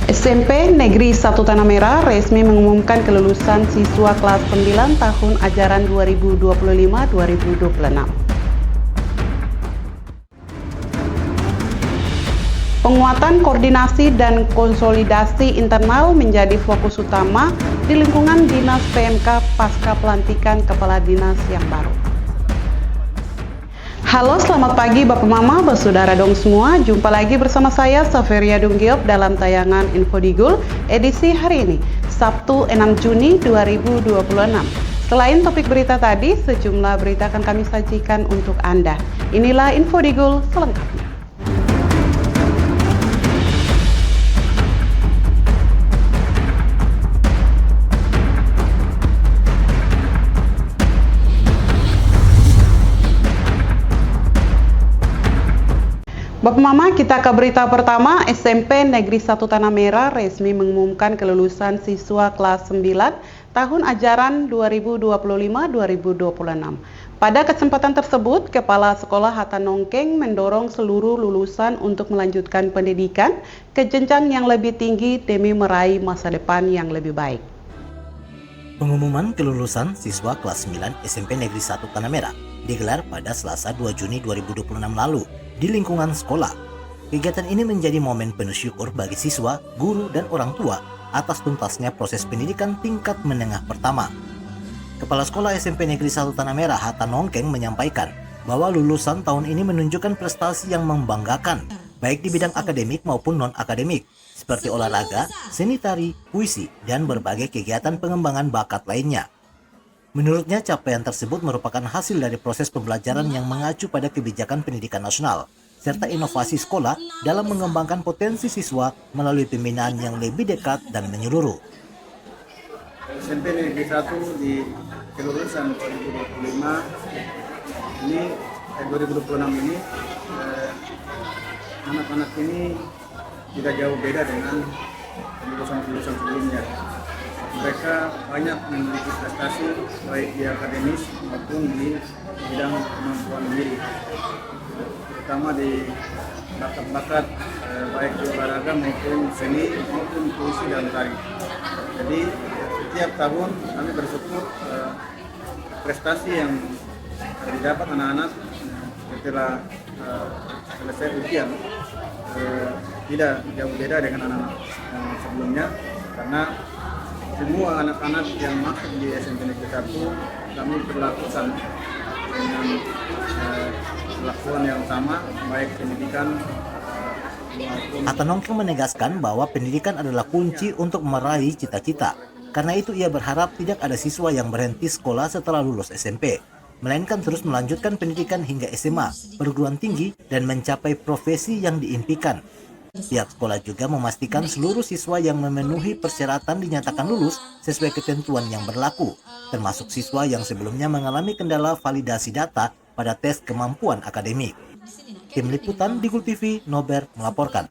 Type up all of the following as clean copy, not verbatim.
SMP Negeri 1 Tanah Merah resmi mengumumkan kelulusan siswa kelas 9 tahun ajaran 2025-2026. Penguatan koordinasi dan konsolidasi internal menjadi fokus utama di lingkungan Dinas PMK pasca pelantikan Kepala Dinas yang baru. Halo, selamat pagi Bapak Mama, bersaudara dong semua. Jumpa lagi bersama saya Saveria Dunggiop dalam tayangan Infodigul edisi hari ini, Sabtu 6 Juni 2026. Selain topik berita tadi, sejumlah berita akan kami sajikan untuk Anda. Inilah Infodigul selengkapnya. Bapak Mama, kita ke berita pertama. SMP Negeri 1 Tanah Merah resmi mengumumkan kelulusan siswa kelas 9 tahun ajaran 2025-2026. Pada kesempatan tersebut, Kepala Sekolah Hatta Nongkeng mendorong seluruh lulusan untuk melanjutkan pendidikan ke jenjang yang lebih tinggi demi meraih masa depan yang lebih baik. Pengumuman kelulusan siswa kelas 9 SMP Negeri 1 Tanah Merah digelar pada Selasa 2 Juni 2026 lalu di lingkungan sekolah. Kegiatan ini menjadi momen penuh syukur bagi siswa, guru, dan orang tua atas tuntasnya proses pendidikan tingkat menengah pertama. Kepala Sekolah SMP Negeri 1 Tanah Merah Hatta Nongkeng menyampaikan bahwa lulusan tahun ini menunjukkan prestasi yang membanggakan, baik di bidang akademik maupun non-akademik, seperti olahraga, seni tari, puisi, dan berbagai kegiatan pengembangan bakat lainnya. Menurutnya, capaian tersebut merupakan hasil dari proses pembelajaran yang mengacu pada kebijakan pendidikan nasional, serta inovasi sekolah dalam mengembangkan potensi siswa melalui pembinaan yang lebih dekat dan menyeluruh. SMP Negeri 1 di kelulusan 2025 ini, 2026 ini, anak-anak ini tidak jauh beda dengan lulusan-lulusan sebelumnya. Mereka banyak memiliki prestasi baik di akademis maupun di bidang kemampuan diri, terutama di bakat-bakat baik di olahraga maupun seni maupun puisi dan tari. Jadi setiap tahun kami bersyukur prestasi yang didapat anak-anak setelah selesai ujian tidak jauh beda dengan anak-anak yang sebelumnya, karena semua anak-anak yang masuk di SMP Negeri 1 kami perlakukan dengan perlakuan yang sama, baik pendidikan maupun. Hatta Nongkeng menegaskan bahwa pendidikan adalah kunci untuk meraih cita-cita. Karena itu ia berharap tidak ada siswa yang berhenti sekolah setelah lulus SMP, melainkan terus melanjutkan pendidikan hingga SMA, perguruan tinggi, dan mencapai profesi yang diimpikan. Pihak sekolah juga memastikan seluruh siswa yang memenuhi persyaratan dinyatakan lulus sesuai ketentuan yang berlaku, termasuk siswa yang sebelumnya mengalami kendala validasi data pada tes kemampuan akademik. Tim Liputan Digul TV, Nober melaporkan.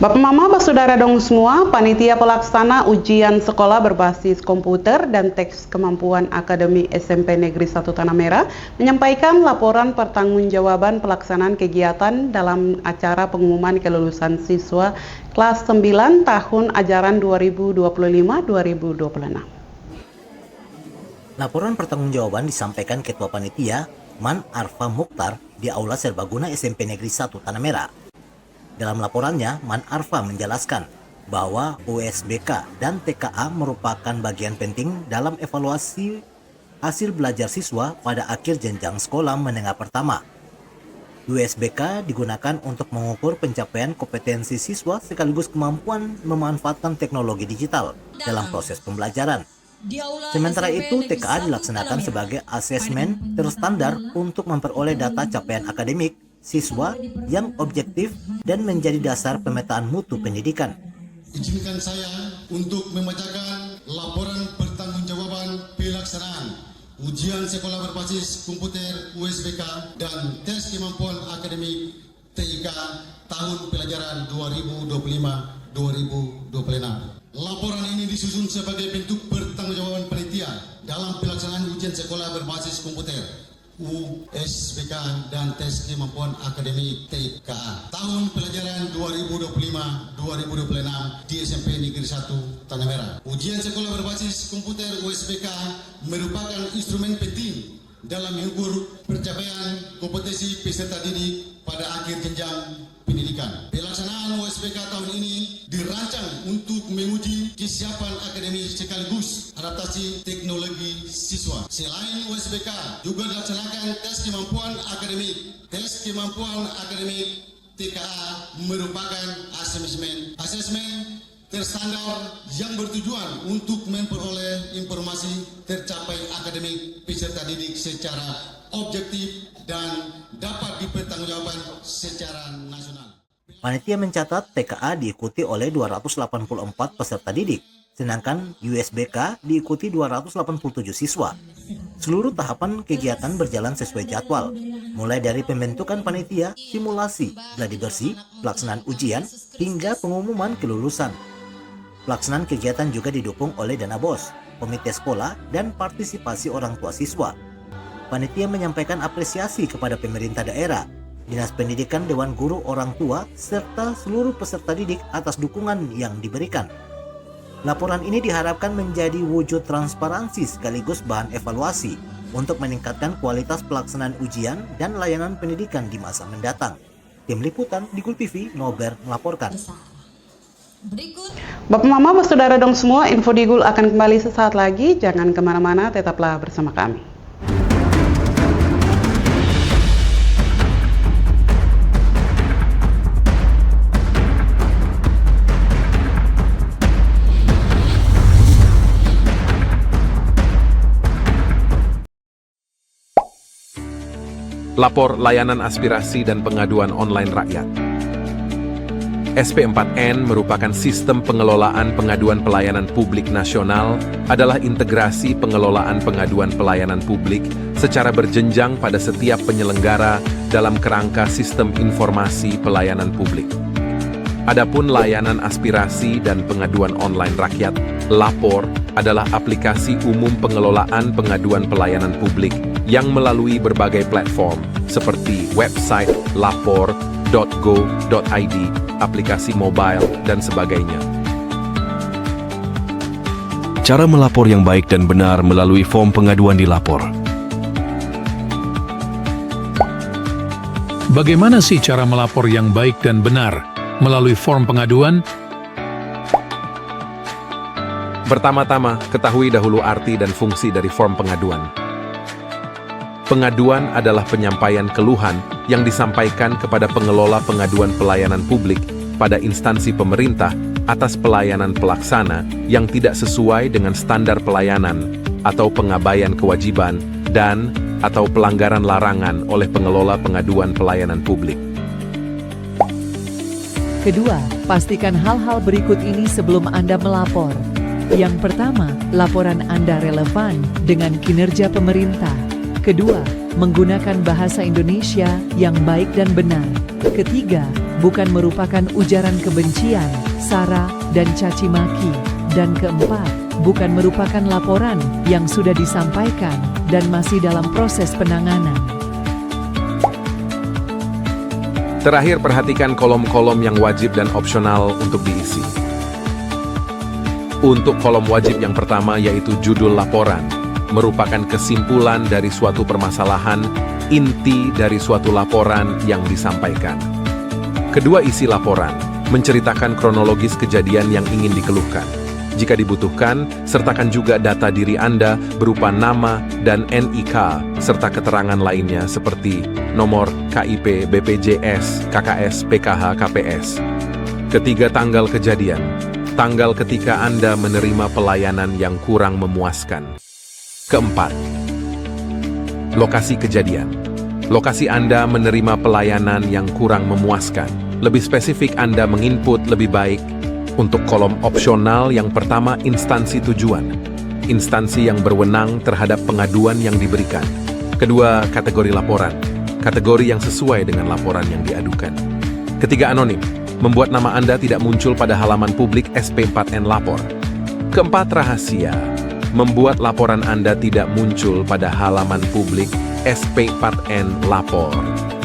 Bapak Mama, bersaudara dong semua, panitia pelaksana ujian sekolah berbasis komputer dan teks kemampuan akademik SMP Negeri 1 Tanah Merah menyampaikan laporan pertanggungjawaban pelaksanaan kegiatan dalam acara pengumuman kelulusan siswa kelas 9 tahun ajaran 2025-2026. Laporan pertanggungjawaban disampaikan Ketua Panitia Man Arfa Mukhtar di Aula Serbaguna SMP Negeri 1 Tanah Merah. Dalam laporannya, Man Arfa menjelaskan bahwa USBK dan TKA merupakan bagian penting dalam evaluasi hasil belajar siswa pada akhir jenjang sekolah menengah pertama. USBK digunakan untuk mengukur pencapaian kompetensi siswa sekaligus kemampuan memanfaatkan teknologi digital dalam proses pembelajaran. Sementara itu, TKA dilaksanakan sebagai asesmen terstandar untuk memperoleh data capaian akademik siswa yang objektif dan menjadi dasar pemetaan mutu pendidikan. Izinkan saya untuk membacakan laporan pertanggungjawaban pelaksanaan ujian sekolah berbasis komputer USBK dan tes kemampuan akademik TIK tahun pelajaran 2025-2026. Laporan ini disusun sebagai bentuk pertanggungjawaban panitia dalam pelaksanaan ujian sekolah berbasis komputer USBK dan tes kemampuan akademik TKA. Tahun pelajaran 2025-2026 di SMP Negeri 1 Tanah Merah. Ujian sekolah berbasis komputer USBK merupakan instrumen penting dalam mengukur pencapaian kompetensi peserta didik pada akhir jenjang pendidikan. Pelaksanaan USBK tahun ini dirancang untuk menguji kesiapan akademis sekaligus adaptasi teknologi siswa. Selain USBK, juga dilaksanakan tes kemampuan akademik. Tes kemampuan akademik TKA merupakan asesmen terstandar yang bertujuan untuk memperoleh informasi tercapai akademik peserta didik secara objektif dan dapat dipertanggungjawabkan secara nasional. Panitia mencatat TKA diikuti oleh 284 peserta didik, sedangkan USBK diikuti 287 siswa. Seluruh tahapan kegiatan berjalan sesuai jadwal, mulai dari pembentukan panitia, simulasi, gladi bersih, pelaksanaan ujian, hingga pengumuman kelulusan. Pelaksanaan kegiatan juga didukung oleh dana BOS, komite sekolah, dan partisipasi orang tua siswa. Panitia menyampaikan apresiasi kepada pemerintah daerah, Dinas Pendidikan, Dewan Guru, orang tua, serta seluruh peserta didik atas dukungan yang diberikan. Laporan ini diharapkan menjadi wujud transparansi sekaligus bahan evaluasi untuk meningkatkan kualitas pelaksanaan ujian dan layanan pendidikan di masa mendatang. Tim Liputan di Gul TV, Nober melaporkan. Bapak Mama, Saudara dong semua, info di Gul akan kembali sesaat lagi. Jangan kemana-mana, tetaplah bersama kami. Lapor layanan aspirasi dan pengaduan online rakyat. SP4N merupakan sistem pengelolaan pengaduan pelayanan publik nasional, adalah integrasi pengelolaan pengaduan pelayanan publik secara berjenjang pada setiap penyelenggara dalam kerangka sistem informasi pelayanan publik. Adapun layanan aspirasi dan pengaduan online rakyat, Lapor, adalah aplikasi umum pengelolaan pengaduan pelayanan publik yang melalui berbagai platform seperti website lapor.go.id, aplikasi mobile, dan sebagainya. Cara melapor yang baik dan benar melalui form pengaduan di Lapor. Bagaimana sih cara melapor yang baik dan benar melalui form pengaduan? Pertama-tama, ketahui dahulu arti dan fungsi dari form pengaduan. Pengaduan adalah penyampaian keluhan yang disampaikan kepada pengelola pengaduan pelayanan publik pada instansi pemerintah atas pelayanan pelaksana yang tidak sesuai dengan standar pelayanan atau pengabaian kewajiban dan atau pelanggaran larangan oleh pengelola pengaduan pelayanan publik. Kedua, pastikan hal-hal berikut ini sebelum Anda melapor. Yang pertama, laporan Anda relevan dengan kinerja pemerintah. Kedua, menggunakan bahasa Indonesia yang baik dan benar. Ketiga, bukan merupakan ujaran kebencian, sara, dan caci maki. Dan keempat, bukan merupakan laporan yang sudah disampaikan dan masih dalam proses penanganan. Terakhir, perhatikan kolom-kolom yang wajib dan opsional untuk diisi. Untuk kolom wajib yang pertama yaitu judul laporan, merupakan kesimpulan dari suatu permasalahan, inti dari suatu laporan yang disampaikan. Kedua, isi laporan, menceritakan kronologis kejadian yang ingin dikeluhkan. Jika dibutuhkan, sertakan juga data diri Anda berupa nama dan NIK, serta keterangan lainnya seperti nomor KIP, BPJS, KKS, PKH, KPS. Ketiga, tanggal kejadian, tanggal ketika Anda menerima pelayanan yang kurang memuaskan. Keempat, lokasi kejadian. Lokasi Anda menerima pelayanan yang kurang memuaskan. Lebih spesifik, Anda menginput lebih baik. Untuk kolom opsional yang pertama, instansi tujuan. Instansi yang berwenang terhadap pengaduan yang diberikan. Kedua, kategori laporan. Kategori yang sesuai dengan laporan yang diadukan. Ketiga, anonim. Membuat nama Anda tidak muncul pada halaman publik SP4N Lapor. Keempat, rahasia. Membuat laporan Anda tidak muncul pada halaman publik SP4N lapor.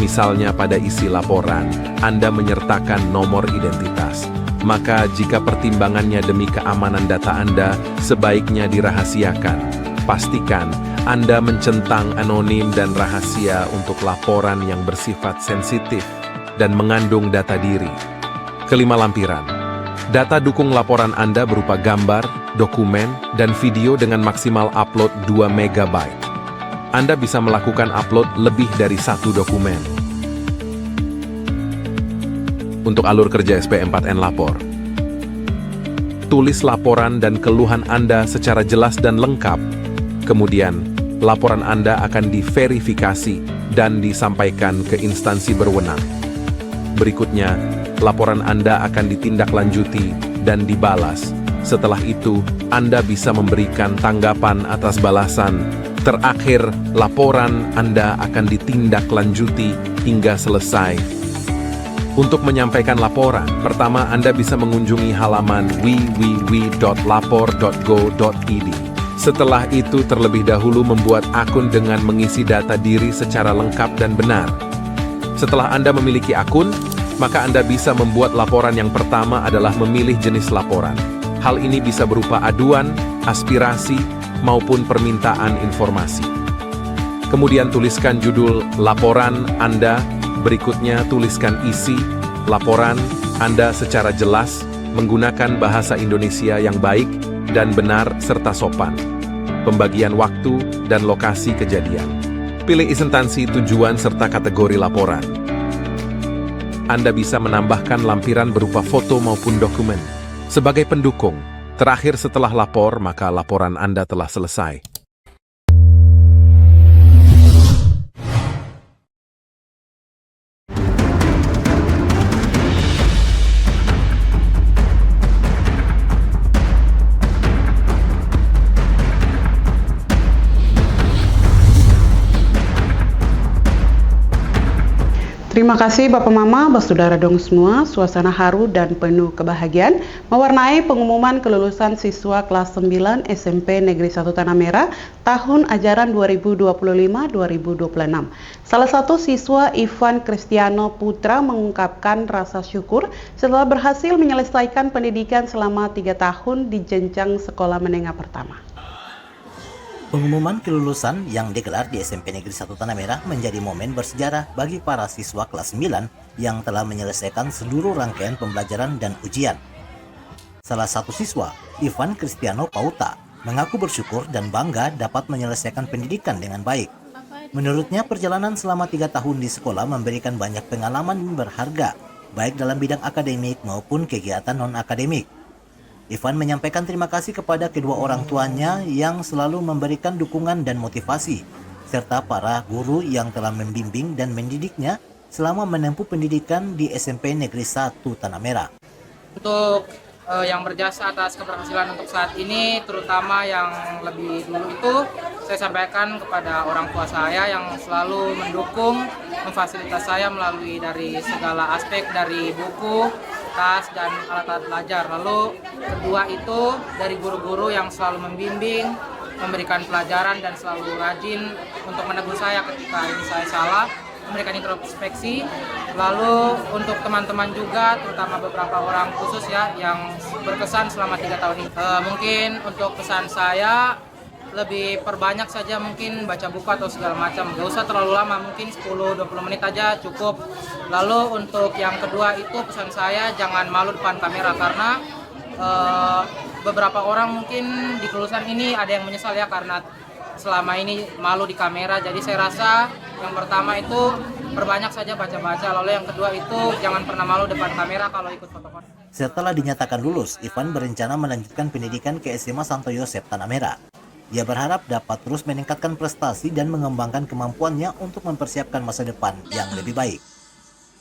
Misalnya pada isi laporan, Anda menyertakan nomor identitas. Maka jika pertimbangannya demi keamanan data Anda, sebaiknya dirahasiakan. Pastikan Anda mencentang anonim dan rahasia untuk laporan yang bersifat sensitif dan mengandung data diri. Kelima lampiran. Data dukung laporan Anda berupa gambar, dokumen, dan video dengan maksimal upload 2 MB. Anda bisa melakukan upload lebih dari 1 dokumen. Untuk alur kerja SP4N lapor. Tulis laporan dan keluhan Anda secara jelas dan lengkap. Kemudian, laporan Anda akan diverifikasi dan disampaikan ke instansi berwenang. Berikutnya, laporan Anda akan ditindaklanjuti dan dibalas. Setelah itu, Anda bisa memberikan tanggapan atas balasan. Terakhir, laporan Anda akan ditindaklanjuti hingga selesai. Untuk menyampaikan laporan, pertama Anda bisa mengunjungi halaman www.lapor.go.id. Setelah itu, terlebih dahulu membuat akun dengan mengisi data diri secara lengkap dan benar. Setelah Anda memiliki akun, maka Anda bisa membuat laporan. Yang pertama adalah memilih jenis laporan. Hal ini bisa berupa aduan, aspirasi, maupun permintaan informasi. Kemudian tuliskan judul laporan Anda. Berikutnya tuliskan isi laporan Anda secara jelas, menggunakan bahasa Indonesia yang baik dan benar serta sopan. Pembagian waktu dan lokasi kejadian. Pilih instansi tujuan serta kategori laporan. Anda bisa menambahkan lampiran berupa foto maupun dokumen. Sebagai pendukung, terakhir setelah lapor, maka laporan Anda telah selesai. Terima kasih Bapak Mama, Saudara dong semua. Suasana haru dan penuh kebahagiaan mewarnai pengumuman kelulusan siswa kelas 9 SMP Negeri 1 Tanah Merah tahun ajaran 2025-2026. Salah satu siswa, Ivan Kristiano Putra, mengungkapkan rasa syukur setelah berhasil menyelesaikan pendidikan selama 3 tahun di jenjang sekolah menengah pertama. Pengumuman kelulusan yang digelar di SMP Negeri 1 Tanah Merah menjadi momen bersejarah bagi para siswa kelas 9 yang telah menyelesaikan seluruh rangkaian pembelajaran dan ujian. Salah satu siswa, Ivan Kristiano Pauta, mengaku bersyukur dan bangga dapat menyelesaikan pendidikan dengan baik. Menurutnya, perjalanan selama 3 tahun di sekolah memberikan banyak pengalaman berharga, baik dalam bidang akademik maupun kegiatan non-akademik. Ivan menyampaikan terima kasih kepada kedua orang tuanya yang selalu memberikan dukungan dan motivasi, serta para guru yang telah membimbing dan mendidiknya selama menempuh pendidikan di SMP Negeri 1 Tanah Merah. Untuk yang berjasa atas keberhasilan untuk saat ini, terutama yang lebih dulu itu, saya sampaikan kepada orang tua saya yang selalu mendukung, memfasilitas saya melalui dari segala aspek, dari buku, tas, dan alat-alat belajar. Lalu kedua itu dari guru-guru yang selalu membimbing, memberikan pelajaran dan selalu rajin untuk menegur saya ketika ini saya salah, memberikan introspeksi. Lalu untuk teman-teman juga, terutama beberapa orang khusus ya yang berkesan selama 3 tahun ini. Mungkin untuk pesan saya lebih perbanyak saja mungkin baca buku atau segala macam, gak usah terlalu lama, mungkin 10-20 menit aja cukup. Lalu untuk yang kedua itu pesan saya jangan malu depan kamera, karena beberapa orang mungkin di kelulusan ini ada yang menyesal ya karena selama ini malu di kamera. Jadi saya rasa yang pertama itu perbanyak saja baca-baca, lalu yang kedua itu jangan pernah malu depan kamera kalau ikut foto-foto. Setelah dinyatakan lulus, Ivan berencana melanjutkan pendidikan ke SMA Santo Yosef Tanah Merah. Dia berharap dapat terus meningkatkan prestasi dan mengembangkan kemampuannya untuk mempersiapkan masa depan yang lebih baik.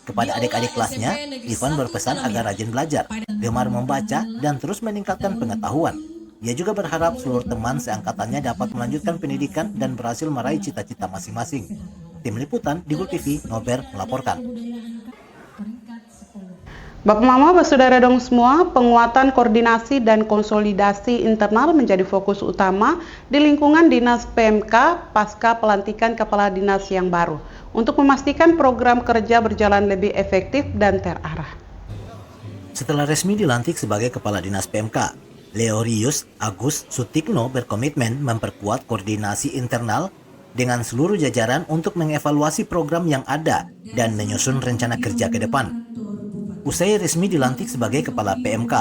Kepada adik-adik kelasnya, Ivan berpesan agar rajin belajar, gemar membaca, dan terus meningkatkan pengetahuan. Dia juga berharap seluruh teman seangkatannya dapat melanjutkan pendidikan dan berhasil meraih cita-cita masing-masing. Tim Liputan, Digul TV, Nober melaporkan. Bapak Mama, Saudara dong semua, penguatan koordinasi dan konsolidasi internal menjadi fokus utama di lingkungan Dinas PMK pasca pelantikan Kepala Dinas yang baru untuk memastikan program kerja berjalan lebih efektif dan terarah. Setelah resmi dilantik sebagai Kepala Dinas PMK, Leorius Agus Sutikno berkomitmen memperkuat koordinasi internal dengan seluruh jajaran untuk mengevaluasi program yang ada dan menyusun rencana kerja ke depan. Usai resmi dilantik sebagai Kepala PMK,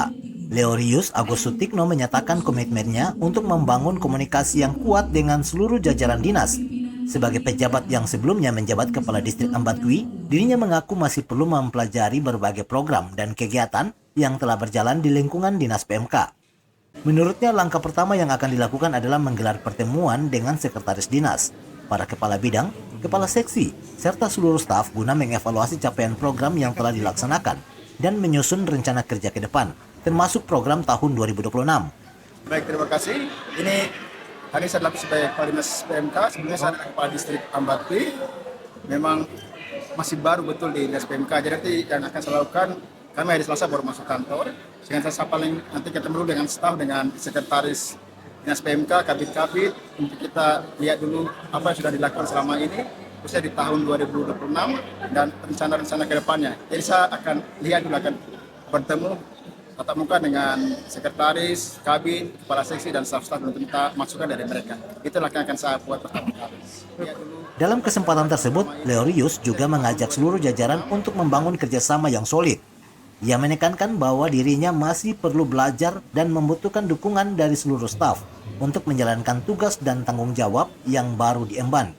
Leorius Agus Sutikno menyatakan komitmennya untuk membangun komunikasi yang kuat dengan seluruh jajaran dinas. Sebagai pejabat yang sebelumnya menjabat Kepala Distrik Ambatui, dirinya mengaku masih perlu mempelajari berbagai program dan kegiatan yang telah berjalan di lingkungan dinas PMK. Menurutnya, langkah pertama yang akan dilakukan adalah menggelar pertemuan dengan sekretaris dinas, para kepala bidang, kepala seksi, serta seluruh staf guna mengevaluasi capaian program yang telah dilaksanakan dan menyusun rencana kerja ke depan, termasuk program tahun 2026. Baik, terima kasih. Ini hari saya dilantik sebagai Kepala Dinas PMK, sebenarnya saya adalah Kepala Distrik Ambatui. Memang masih baru betul di Dinas PMK, jadi nanti yang akan saya lakukan, kami hari Selasa baru masuk kantor. Sehingga saya paling nanti ketemu dulu dengan staf, dengan sekretaris Dinas PMK, kabit-kabit, untuk kita lihat dulu apa yang sudah dilakukan selama ini, khususnya di tahun 2026 dan rencana-rencana ke depannya. Jadi saya akan lihat dulu, akan bertemu tatap muka dengan sekretaris, kabit, kepala seksi, dan staf-staf untuk minta masukan dari mereka. Itulah yang akan saya buat pertama kali. Dalam kesempatan tersebut, Leorius juga mengajak seluruh jajaran untuk membangun kerjasama yang solid. Ia menekankan bahwa dirinya masih perlu belajar dan membutuhkan dukungan dari seluruh staf untuk menjalankan tugas dan tanggung jawab yang baru diemban.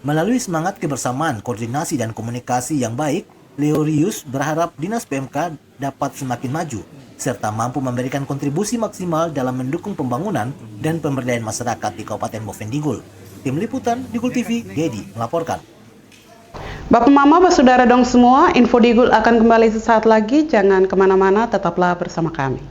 Melalui semangat kebersamaan, koordinasi, dan komunikasi yang baik, Leorius berharap Dinas PMK dapat semakin maju, serta mampu memberikan kontribusi maksimal dalam mendukung pembangunan dan pemberdayaan masyarakat di Kabupaten Bovendigul. Tim Liputan Digul TV, Dedi melaporkan. Bapak Mama, Saudara dong semua, info Digul akan kembali sesaat lagi. Jangan kemana-mana, tetaplah bersama kami.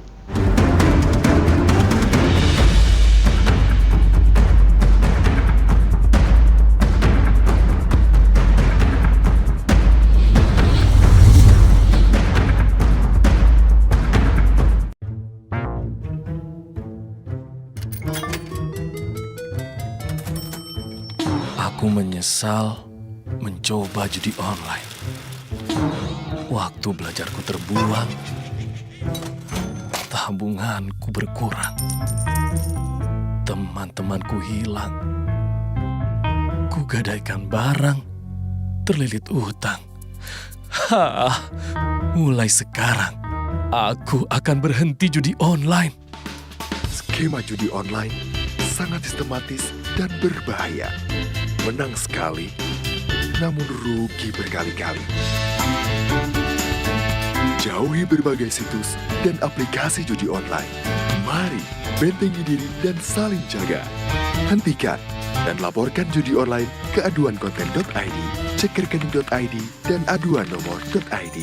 Aku menyesal mencoba judi online. Waktu belajarku terbuang, tabunganku berkurang, teman-temanku hilang, kugadaikan barang, terlilit utang. Mulai sekarang, aku akan berhenti judi online. Skema judi online sangat sistematis dan berbahaya. Menang sekali, namun rugi berkali-kali. Jauhi berbagai situs dan aplikasi judi online. Mari bentengi diri dan saling jaga. Hentikan dan laporkan judi online ke aduankonten.id, cek rekening.id, dan aduan nomor.id.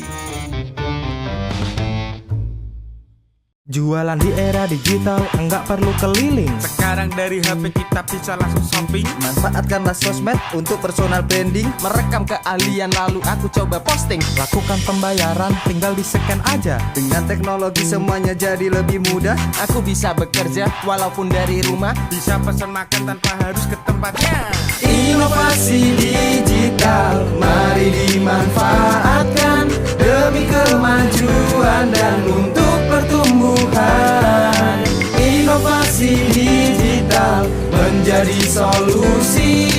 Jualan di era digital, enggak perlu keliling. Sekarang dari HP kita bisa langsung shopping. Manfaatkanlah sosmed untuk personal branding. Merekam keahlian lalu aku coba posting. Lakukan pembayaran, tinggal di-scan aja. Dengan teknologi semuanya jadi lebih mudah. Aku bisa bekerja walaupun dari rumah. Bisa pesan makan tanpa harus ke tempatnya. Inovasi digital, mari dimanfaatkan demi kemajuan dan untuk pertumbuhan. Inovasi digital menjadi solusi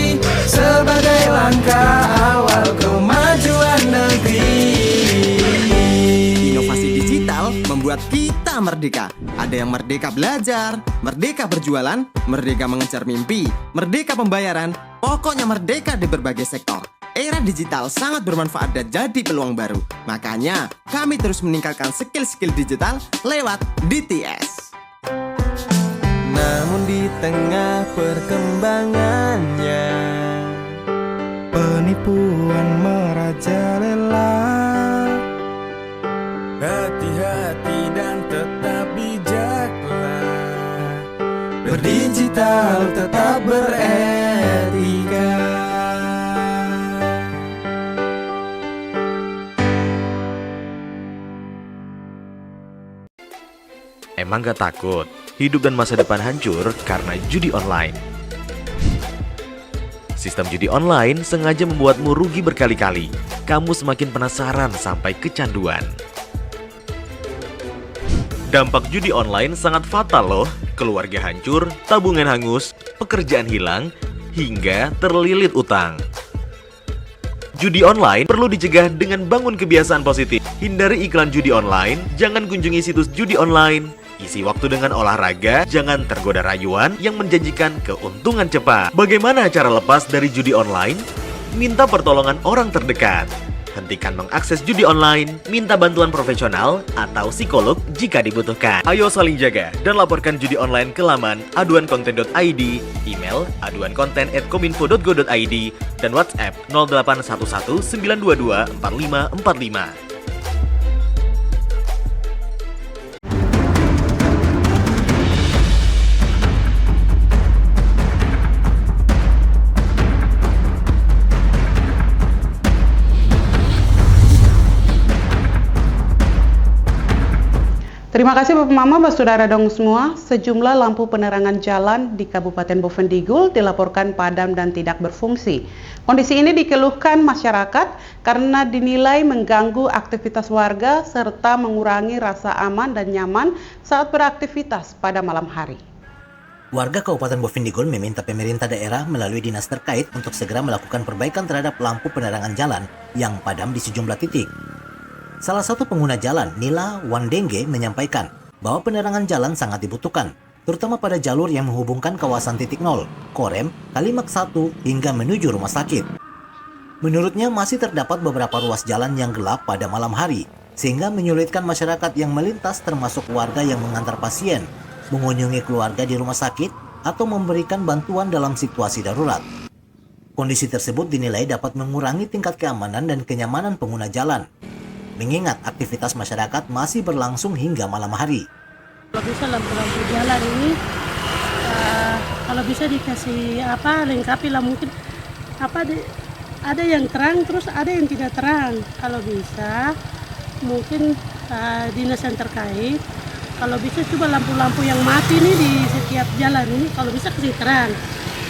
sebagai langkah awal kemajuan negeri. Inovasi digital membuat kita merdeka. Ada yang merdeka belajar, merdeka berjualan, merdeka mengejar mimpi, merdeka pembayaran, pokoknya merdeka di berbagai sektor. Era digital sangat bermanfaat dan jadi peluang baru. Makanya, kami terus meningkatkan skill-skill digital lewat DTS. Namun di tengah perkembangannya, penipuan merajalela. Hati-hati dan tetap bijaklah. Berdigital tetap beretika. Emang gak takut hidup dan masa depan hancur karena judi online? Sistem judi online sengaja membuatmu rugi berkali-kali. Kamu semakin penasaran sampai kecanduan. Dampak judi online sangat fatal loh. Keluarga hancur, tabungan hangus, pekerjaan hilang, hingga terlilit utang. Judi online perlu dicegah dengan bangun kebiasaan positif. Hindari iklan judi online, jangan kunjungi situs judi online. Isi waktu dengan olahraga, jangan tergoda rayuan yang menjanjikan keuntungan cepat. Bagaimana cara lepas dari judi online? Minta pertolongan orang terdekat. Hentikan mengakses judi online, minta bantuan profesional atau psikolog jika dibutuhkan. Ayo saling jaga dan laporkan judi online ke laman aduankonten.id, email aduankonten@kominfo.go.id, dan WhatsApp 0811 922 4545. Terima kasih Bapak Mama, Bapak Saudara dong semua. Sejumlah lampu penerangan jalan di Kabupaten Bovendigul dilaporkan padam dan tidak berfungsi. Kondisi ini dikeluhkan masyarakat karena dinilai mengganggu aktivitas warga serta mengurangi rasa aman dan nyaman saat beraktivitas pada malam hari. Warga Kabupaten Bovendigul meminta pemerintah daerah melalui dinas terkait untuk segera melakukan perbaikan terhadap lampu penerangan jalan yang padam di sejumlah titik. Salah satu pengguna jalan, Nila Wandenge, menyampaikan bahwa penerangan jalan sangat dibutuhkan, terutama pada jalur yang menghubungkan kawasan titik 0, Korem, Kalimak 1, hingga menuju rumah sakit. Menurutnya masih terdapat beberapa ruas jalan yang gelap pada malam hari, sehingga menyulitkan masyarakat yang melintas termasuk warga yang mengantar pasien, mengunjungi keluarga di rumah sakit, atau memberikan bantuan dalam situasi darurat. Kondisi tersebut dinilai dapat mengurangi tingkat keamanan dan kenyamanan pengguna jalan, mengingat aktivitas masyarakat masih berlangsung hingga malam hari. Kalau bisa lampu-lampu jalan ini, kalau bisa dikasih lengkapi lah, mungkin ada yang terang terus ada yang tidak terang. Kalau bisa mungkin dinas yang terkait, kalau bisa coba lampu-lampu yang mati ini di setiap jalan ini kalau bisa kasih terang.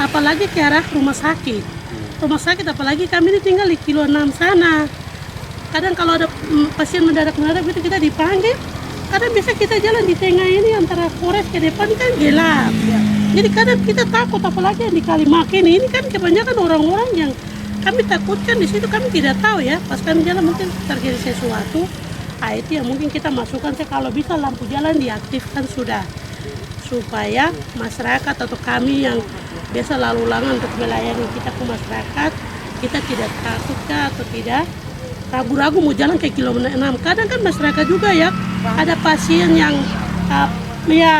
Apalagi ke arah rumah sakit. Rumah sakit apalagi kami ini tinggal di kilo 6 sana. Kadang kalau ada pasien mendadak itu kita dipanggil, kadang bisa kita jalan di tengah ini antara Polres ke depan kan gelap. Jadi kadang kita takut, apalagi yang di Kalimak ini kan kebanyakan orang-orang yang kami takutkan di situ, kami tidak tahu ya. Pas kami jalan mungkin terjadi sesuatu, itu yang mungkin kita masukkan kalau bisa lampu jalan diaktifkan sudah, supaya masyarakat atau kami yang biasa lalu lalang untuk melayani kita ke masyarakat, kita tidak takut atau tidak ragu-ragu mau jalan ke kilo 6. Kadang kan masyarakat juga ya, ada pasien yang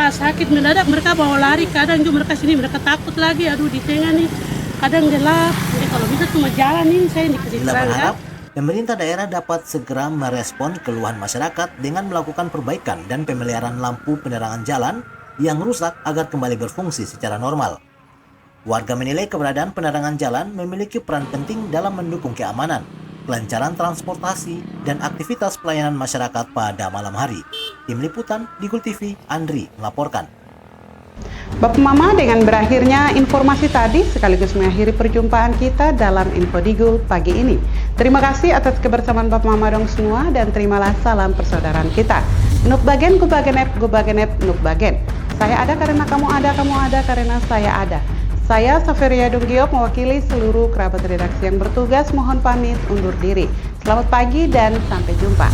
sakit mendadak, mereka bawa lari, kadang juga mereka sini, mereka takut lagi, aduh di tengah nih, kadang gelap. Jadi kalau bisa cuma jalan ini saya dikasih terang ya. Pemerintah daerah dapat segera merespon keluhan masyarakat dengan melakukan perbaikan dan pemeliharaan lampu penerangan jalan yang rusak agar kembali berfungsi secara normal. Warga menilai keberadaan penerangan jalan memiliki peran penting dalam mendukung keamanan, kelancaran transportasi, dan aktivitas pelayanan masyarakat pada malam hari. Tim Liputan Digul TV, Andri melaporkan. Bapak Mama, dengan berakhirnya informasi tadi sekaligus mengakhiri perjumpaan kita dalam Info Digul pagi ini. Terima kasih atas kebersamaan Bapak Mama dong semua, dan terimalah salam persaudaraan kita. Nuk bagen, gu bagenep, nuk bagen. Saya ada karena kamu ada karena saya ada. Saya Saferia Dunggiok mewakili seluruh kerabat redaksi yang bertugas mohon pamit undur diri. Selamat pagi dan sampai jumpa.